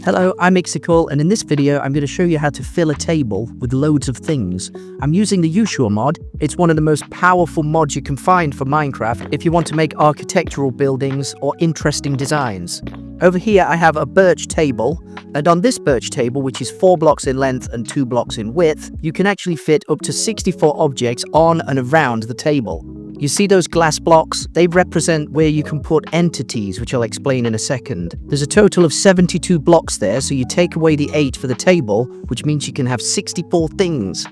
Hello, I'm Ixical, and in this video I'm going to show you how to fill a table with loads of things. I'm using the Yuushya Mod. It's one of the most powerful mods you can find for Minecraft if you want to make architectural buildings or interesting designs. Over here I have a birch table, and on this birch table, which is 4 blocks in length and 2 blocks in width, you can actually fit up to 64 objects on and around the table. You see those glass blocks? They represent where you can put entities, which I'll explain in a second. There's a total of 72 blocks there, so you take away the 8 for the table, which means you can have 64 things.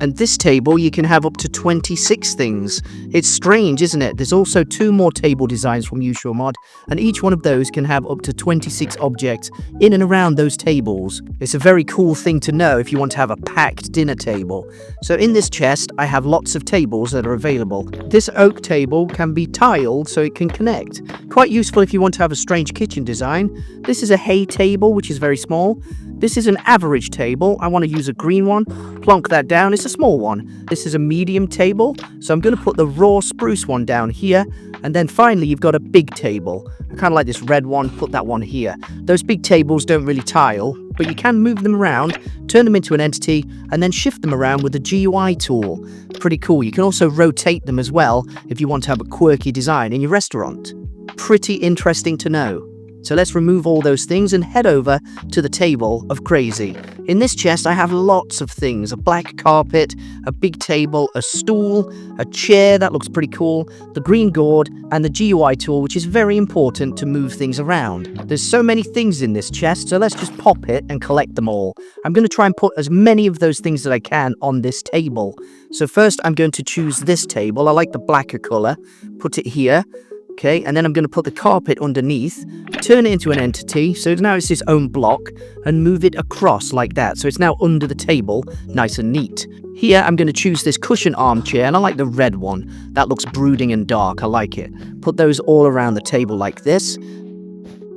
And this table, you can have up to 26 things. It's strange, isn't it? There's also 2 more table designs from Yuushya Mod, and each one of those can have up to 26 objects in and around those tables. It's a very cool thing to know if you want to have a packed dinner table. So in this chest, I have lots of tables that are available. This oak table can be tiled so it can connect. Quite useful if you want to have a strange kitchen design. This is a hay table, which is very small. This is an average table. I want to use a green one. Plonk that down. It's a small one. This is a medium table. So I'm going to put the raw spruce one down here. And then finally, you've got a big table. I kind of like this red one. Put that one here. Those big tables don't really tile, but you can move them around, turn them into an entity, and then shift them around with the GUI tool. Pretty cool. You can also rotate them as well if you want to have a quirky design in your restaurant. Pretty interesting to know. So let's remove all those things and head over to the table of crazy. In this chest, I have lots of things. A black carpet, a big table, a stool, a chair, that looks pretty cool, the Green Gourd, and the GUI tool, which is very important to move things around. There's so many things in this chest, so let's just pop it and collect them all. I'm going to try and put as many of those things that I can on this table. So first, I'm going to choose this table. I like the blacker color. Put it here. Okay, and then I'm going to put the carpet underneath, turn it into an entity, so now it's its own block, and move it across like that. So it's now under the table, nice and neat. Here, I'm going to choose this cushion armchair, and I like the red one. That looks brooding and dark, I like it. Put those all around the table like this.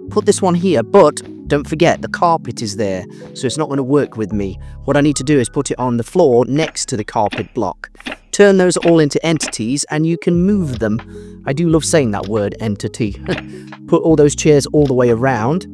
Put this one here, but don't forget, the carpet is there, so it's not going to work with me. What I need to do is put it on the floor next to the carpet block. Turn those all into entities and you can move them. I do love saying that word, entity. Put all those chairs all the way around.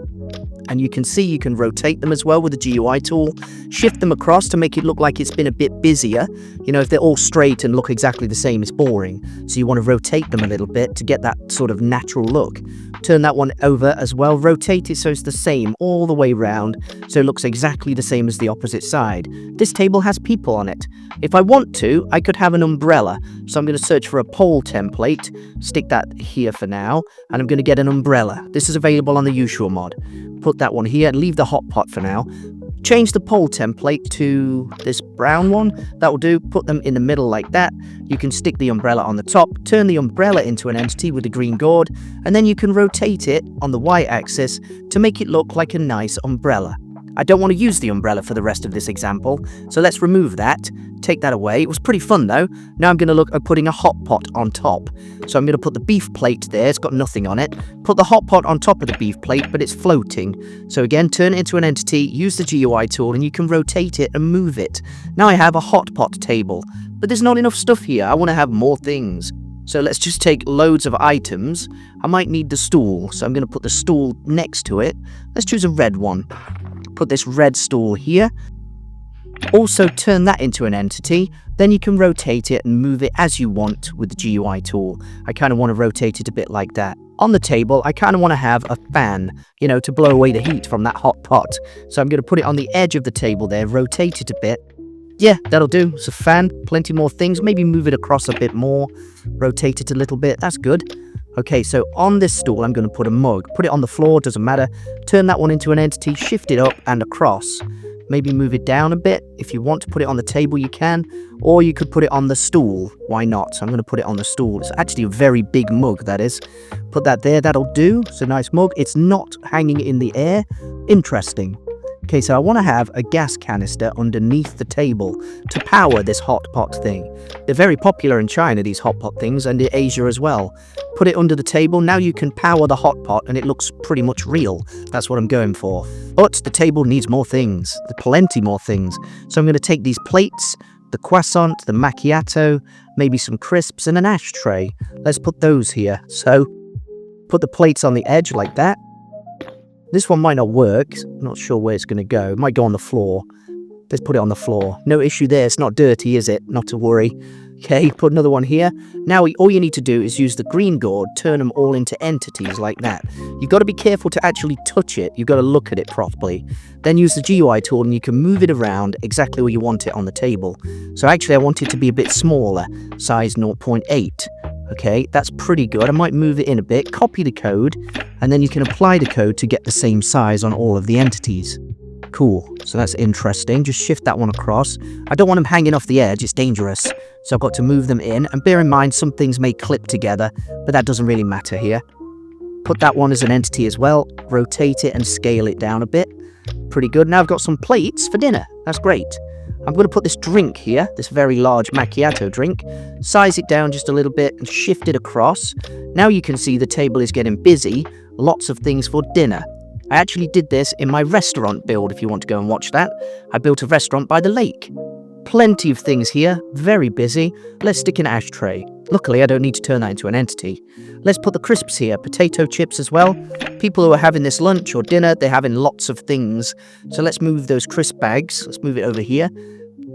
And you can see you can rotate them as well with the GUI tool. Shift them across to make it look like it's been a bit busier. You know, if they're all straight and look exactly the same, it's boring. So you want to rotate them a little bit to get that sort of natural look. Turn that one over as well. Rotate it so it's the same all the way around, so it looks exactly the same as the opposite side. This table has people on it. If I want to, I could have an umbrella. So I'm going to search for a pole template, stick that here for now, and I'm going to get an umbrella. This is available on the Yuushya Mod. Put that one here and leave the hot pot for now. Change the pole template to this brown one. That will do. Put them in the middle like that. You can stick the umbrella on the top, turn the umbrella into an entity with the Green Gourd, and then you can rotate it on the Y-axis to make it look like a nice umbrella. I don't want to use the umbrella for the rest of this example, so let's remove that. Take that away. It was pretty fun though. Now I'm going to look at putting a hot pot on top. So I'm going to put the beef plate there. It's got nothing on it. Put the hot pot on top of the beef plate, but it's floating. So again, turn it into an entity, use the GUI tool, and you can rotate it and move it. Now I have a hot pot table, but there's not enough stuff here. I want to have more things. So let's just take loads of items. I might need the stool, so I'm going to put the stool next to it. Let's choose a red one. Put this red stool here. Also turn that into an entity, then you can rotate it and move it as you want with the GUI tool. I kind of want to rotate it a bit like that. On the table, I kind of want to have a fan, you know, to blow away the heat from that hot pot. So I'm going to put it on the edge of the table there, rotate it a bit. Yeah, that'll do. It's a fan, plenty more things. Maybe move it across a bit more, rotate it a little bit. That's good. Okay, so on this stool, I'm going to put a mug. Put it on the floor, doesn't matter. Turn that one into an entity, shift it up and across. Maybe move it down a bit. If you want to put it on the table, you can. Or you could put it on the stool. Why not? So I'm going to put it on the stool. It's actually a very big mug, that is. Put that there. That'll do. It's a nice mug. It's not hanging in the air. Interesting. Okay, so I want to have a gas canister underneath the table to power this hot pot thing. They're very popular in China, these hot pot things, and in Asia as well. Put it under the table. Now you can power the hot pot and it looks pretty much real. That's what I'm going for. But the table needs more things. Plenty more things. So I'm going to take these plates, the croissant, the macchiato, maybe some crisps and an ashtray. Let's put those here. So put the plates on the edge like that. This one might not work. I'm not sure where it's going to go. It might go on the floor. Let's put it on the floor. No issue there. It's not dirty, is it? Not to worry. Okay, put another one here. Now, all you need to do is use the Green Gourd, turn them all into entities like that. You've got to be careful to actually touch it. You've got to look at it properly. Then use the GUI tool and you can move it around exactly where you want it on the table. So actually, I want it to be a bit smaller, size 0.8. Okay, that's pretty good. I might move it in a bit, copy the code, and then you can apply the code to get the same size on all of the entities. Cool, so that's interesting. Just shift that one across. I don't want them hanging off the edge, it's dangerous. So I've got to move them in, and bear in mind some things may clip together, but that doesn't really matter here. Put that one as an entity as well, rotate it and scale it down a bit. Pretty good. Now I've got some plates for dinner. That's great. I'm going to put this drink here, this very large macchiato drink, size it down just a little bit and shift it across. Now you can see the table is getting busy, lots of things for dinner. I actually did this in my restaurant build if you want to go and watch that. I built a restaurant by the lake. Plenty of things here, very busy. Let's stick an ashtray. Luckily, I don't need to turn that into an entity. Let's put the crisps here, potato chips as well. People who are having this lunch or dinner, they're having lots of things. So let's move those crisp bags. Let's move it over here.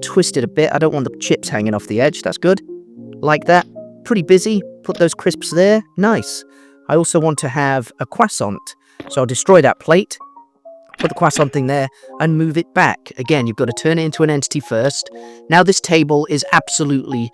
Twist it a bit. I don't want the chips hanging off the edge. That's good. Like that. Pretty busy. Put those crisps there. Nice. I also want to have a croissant. So I'll destroy that plate. Put the croissant thing there and move it back. Again, you've got to turn it into an entity first. Now this table is absolutely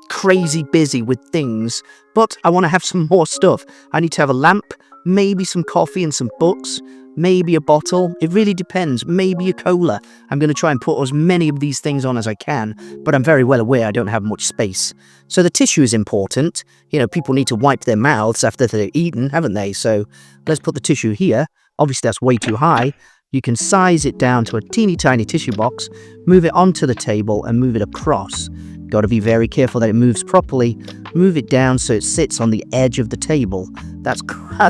crazy busy with things, but I want to have some more stuff. I need to have a lamp, maybe some coffee and some books, maybe a bottle. It really depends. Maybe a cola. I'm going to try and put as many of these things on as I can, but I'm very well aware I don't have much space. So the tissue is important. You know, people need to wipe their mouths after they've eaten, haven't they? So let's put the tissue here. Obviously, that's way too high. You can size it down to a teeny tiny tissue box, move it onto the table and move it across. Got to be very careful that it moves properly. Move it down so it sits on the edge of the table. That's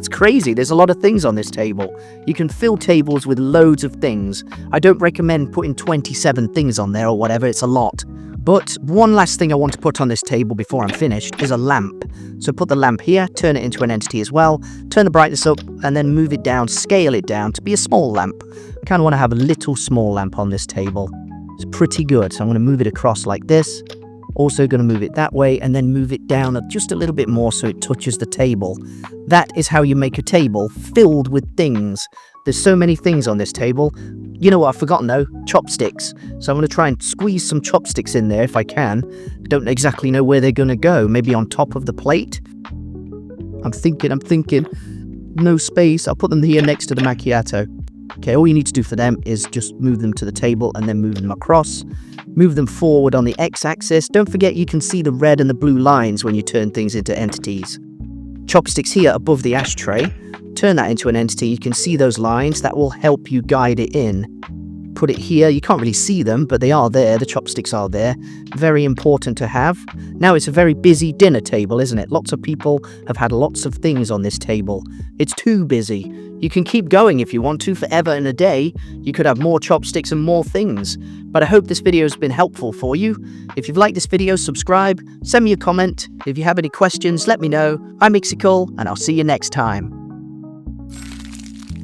crazy. There's a lot of things on this table. You can fill tables with loads of things. I don't recommend putting 27 things on there or whatever. It's a lot. But one last thing I want to put on this table before I'm finished is a lamp. So put the lamp here, turn it into an entity as well, turn the brightness up, and then move it down, scale it down to be a small lamp. Kind of want to have a little small lamp on this table. It's pretty good. So I'm going to move it across like this. Also going to move it that way and then move it down just a little bit more so it touches the table. That is how you make a table filled with things. There's so many things on this table. You know what I've forgotten though? Chopsticks. So I'm going to try and squeeze some chopsticks in there if I can. Don't exactly know where they're going to go. Maybe on top of the plate? I'm thinking. No space. I'll put them here next to the macchiato. Okay, all you need to do for them is just move them to the table and then move them across. Move them forward on the x-axis. Don't forget you can see the red and the blue lines when you turn things into entities. Chopsticks here above the ashtray. Turn that into an entity. You can see those lines. That will help you guide it in. Put it here. You can't really see them, but they are there. The chopsticks are there. Very important to have. Now it's a very busy dinner table, isn't it? Lots of people have had lots of things on this table. It's too busy. You can keep going if you want to forever in a day. You could have more chopsticks and more things. But I hope this video has been helpful for you. If you've liked this video, subscribe, send me a comment. If you have any questions, let me know. I'm Ixical, and I'll see you next time.